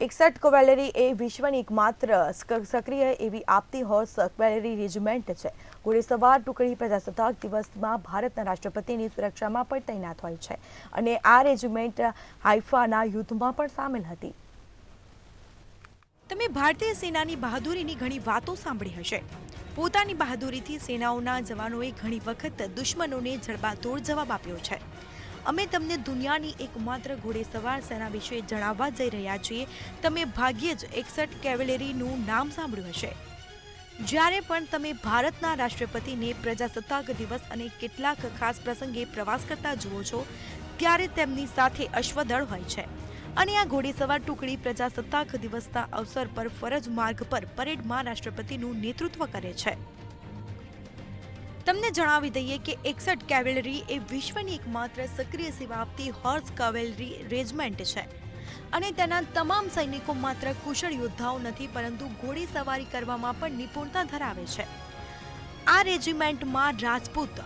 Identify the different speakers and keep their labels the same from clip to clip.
Speaker 1: 61 કેવેલરી એ વિશ્વની એકમાત્ર સક્રિય એવી આપતી હોર્સ કેવેલરી રેજિમેન્ટ છે. ઘોડેસવાર ટુકડી પ્રજાસત્તાક દિવસમાં ભારતના રાષ્ટ્રપતિની સુરક્ષામાં પણ તૈનાત હોય છે અને આ રેજિમેન્ટ હાઇફાના યુદ્ધમાં પણ સામેલ હતી.
Speaker 2: તમે ભારતીય સેનાની બહાદુરીની ઘણી વાતો સાંભળી હશે. પોતાની બહાદુરીથી સેનાઓના જવાનોએ ઘણી વખત દુશ્મનોને જડબાતોડ જવાબ આપ્યો છે. અમે તમને દુનિયાની એકમાત્ર ઘોડેસવાર સેના વિશે જણાવવા જઈ રહ્યા છીએ. તમે ભાગ્યે જ 61 કેવેલરીનું નામ સાંભળ્યું હશે. જ્યારે પણ તમે ભારતના રાષ્ટ્રપતિને પ્રજાસત્તાક દિવસ અને કેટલાક ખાસ પ્રસંગે પ્રવાસ કરતા જુઓ છો, ત્યારે તેમની સાથે અશ્વદળ હોય છે અને આ ઘોડેસવાર ટુકડી પ્રજાસત્તાક દિવસના અવસર પર ફરજ માર્ગ પર પરેડમાં રાષ્ટ્રપતિનું નેતૃત્વ કરે છે. તમને જણાવી દઈએ કે 61 કેવેલરી એ વિશ્વની એકમાત્ર સક્રિય સેવા આપતી હોર્સ કેવેલરી રેજિમેન્ટ છે અને તેના તમામ સૈનિકો માત્ર કુશળ યોદ્ધાઓ નથી, પરંતુ ઘોડેસવારી કરવામાં પણ નિપુણતા ધરાવે છે. આ રેજિમેન્ટમાં રાજપૂત,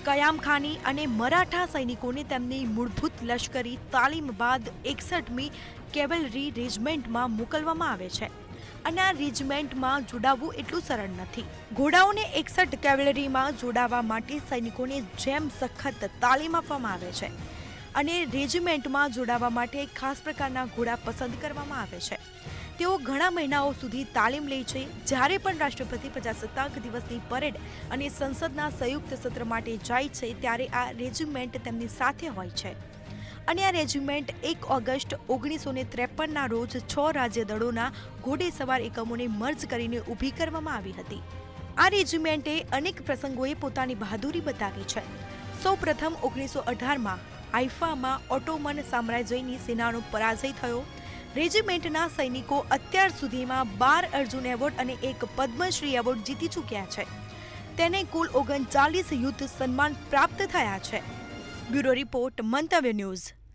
Speaker 2: કયામખાની અને મરાઠા સૈનિકોને તેમની મૂળભૂત લશ્કરી તાલીમ બાદ 61મી કેવેલરી રેજિમેન્ટમાં મોકલવામાં આવે છે અને આ રેજિમેન્ટમાં જોડાવવું એટલું સરળ નથી. ઘોડાઓને 61 કેવેલરીમાં જોડાવા માટે સૈનિકોને જેમ સખત તાલીમ આપવામાં આવે છે અને રેજિમેન્ટમાં જોડાવા માટે ખાસ પ્રકારના ઘોડા પસંદ કરવામાં આવે છે. તેઓ ઘણા મહિનાઓ સુધી તાલીમ લે છે. જ્યારે પણ રાષ્ટ્રપતિ પ્રજાસત્તાક દિવસની પરેડ અને સંસદના સંયુક્ત સત્ર માટે જાય છે, ત્યારે આ રેજિમેન્ટ તેમની સાથે હોય છે અને આ રેજિમેન્ટ 1 ઓગસ્ટ 1953ના રોજ 6 રાજ્ય દળોના ઘોડેસવાર એકમોને મર્જ કરીને ઊભી કરવામાં આવી હતી. આ રેજિમેન્ટે અનેક પ્રસંગોએ પોતાની બહાદુરી બતાવી છે. સૌપ્રથમ 1918માં હાઇફામાં ઓટોમન સામ્રાજ્યની સેનાનો પરાજય થયો. રેજિમેન્ટના સૈનિકો અત્યાર સુધીમાં 12 અર્જુન એવોર્ડ અને 1 પદ્મશ્રી એવોર્ડ જીતી ચૂક્યા છે. તેને કુલ 39 યુદ્ધ સન્માન પ્રાપ્ત થયા છે. બ્યુરો રિપોર્ટ, મંતવ્ય ન્યૂઝ.